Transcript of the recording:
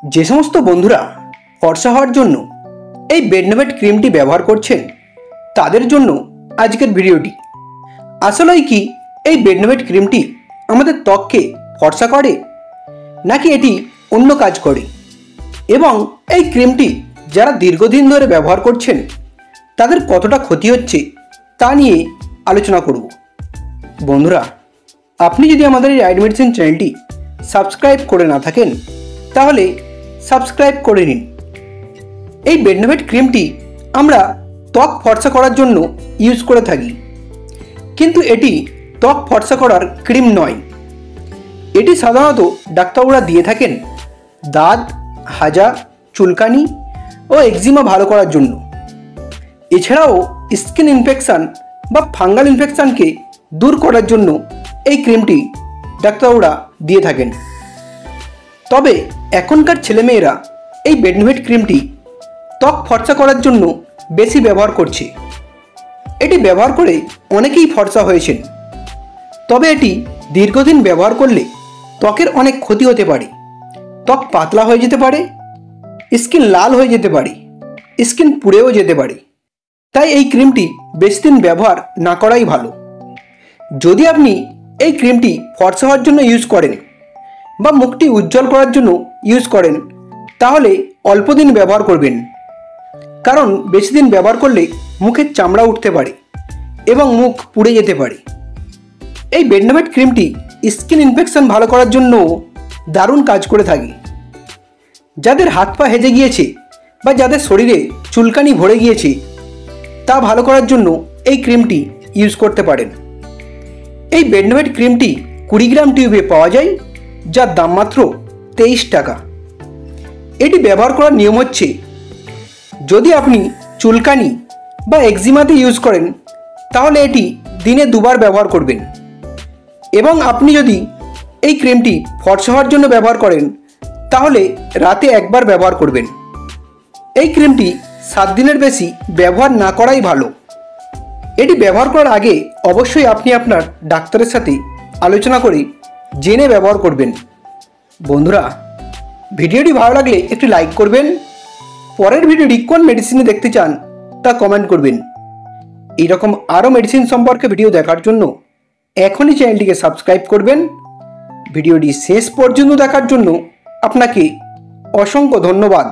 যে সমস্ত বন্ধুরা ফর্সা হওয়ার জন্য এই বেডনোভেট ক্রিমটি ব্যবহার করছেন তাদের জন্য আজকের ভিডিওটি। আসলে কি এই বেডনোভেট ক্রিমটি আমাদের ত্বককে ফর্সা করে নাকি এটি অন্য কাজ করে, এবং এই ক্রিমটি যারা দীর্ঘদিন ধরে ব্যবহার করছেন তাদের কতটা ক্ষতি হচ্ছে তা নিয়ে আলোচনা করব। বন্ধুরা, আপনি যদি আমাদের এই রাইট মেডিসিন চ্যানেলটি সাবস্ক্রাইব করে না থাকেন তাহলে সাবস্ক্রাইব করে নিন। এই বেডনোভেট ক্রিমটি আমরা ত্বক ফর্সা করার জন্য ইউজ করে থাকি, কিন্তু এটি ত্বক ফর্সা করার ক্রিম নয়। এটি সাধারণত ডাক্তারবাবুরা দিয়ে থাকেন দাঁত, হাজা, চুলকানি ও একজিমা ভালো করার জন্য। এছাড়াও স্কিন ইনফেকশান বা ফাঙ্গাল ইনফেকশানকে দূর করার জন্য এই ক্রিমটি ডাক্তারবাবুরা দিয়ে থাকেন। তবে এখনকার ছেলেমেয়েরা এই বেডনোভেট ক্রিমটি ত্বক ফর্সা করার জন্য বেশি ব্যবহার করছে। এটি ব্যবহার করে অনেকেই ফর্সা হয়েছেন, তবে এটি দীর্ঘদিন ব্যবহার করলে ত্বকের অনেক ক্ষতি হতে পারে। ত্বক পাতলা হয়ে যেতে পারে, স্কিন লাল হয়ে যেতে পারে, স্কিন পুড়েও যেতে পারে। তাই এই ক্রিমটি বেশি দিন ব্যবহার না করাই ভালো। যদি আপনি এই ক্রিমটি ফর্সা হওয়ার জন্য ইউজ করেন বা মুখটি উজ্জ্বল করার জন্য ইউজ করেন তাহলে অল্প দিন ব্যবহার করবেন, কারণ বেশি দিন ব্যবহার করলে মুখের চামড়া উঠতে পারে এবং মুখ পুড়ে যেতে পারে। এই বেডনোভেট ক্রিমটি স্কিন ইনফেকশন ভালো করার জন্য দারুণ কাজ করে থাকে। যাদের হাত পা হেজে গিয়েছে বা যাদের শরীরে চুলকানি ভরে গিয়েছে তা ভালো করার জন্য এই ক্রিমটি ইউজ করতে পারেন। এই বেডনোভেট ক্রিমটি 20 গ্রাম টিউবে পাওয়া যায়, যার দাম মাত্র 23 টাকা। এটি ব্যবহার করার নিয়ম হচ্ছে, যদি আপনি চুলকানি বা একজিমাতে ইউজ করেন তাহলে এটি দিনে 2 বার ব্যবহার করবেন, এবং আপনি যদি এই ক্রিমটি ফর্সা হওয়ার জন্য ব্যবহার করেন তাহলে রাতে 1 বার ব্যবহার করবেন। এই ক্রিমটি 7 দিনের বেশি ব্যবহার না করাই ভালো। এটি ব্যবহার করার আগে অবশ্যই আপনি আপনার ডাক্তারের সাথে আলোচনা করে জেনে ব্যবহার করবেন। বন্ধুরা, ভিডিওটি ভালো লাগলে একটি লাইক করবেন। পরের ভিডিওটি কোন মেডিসিনে দেখতে চান তা কমেন্ট করবেন। এইরকম আরও মেডিসিন সম্পর্কে ভিডিও দেখার জন্য এখনই চ্যানেলটিকে সাবস্ক্রাইব করবেন। ভিডিওটি শেষ পর্যন্ত দেখার জন্য আপনাকে অসংখ্য ধন্যবাদ।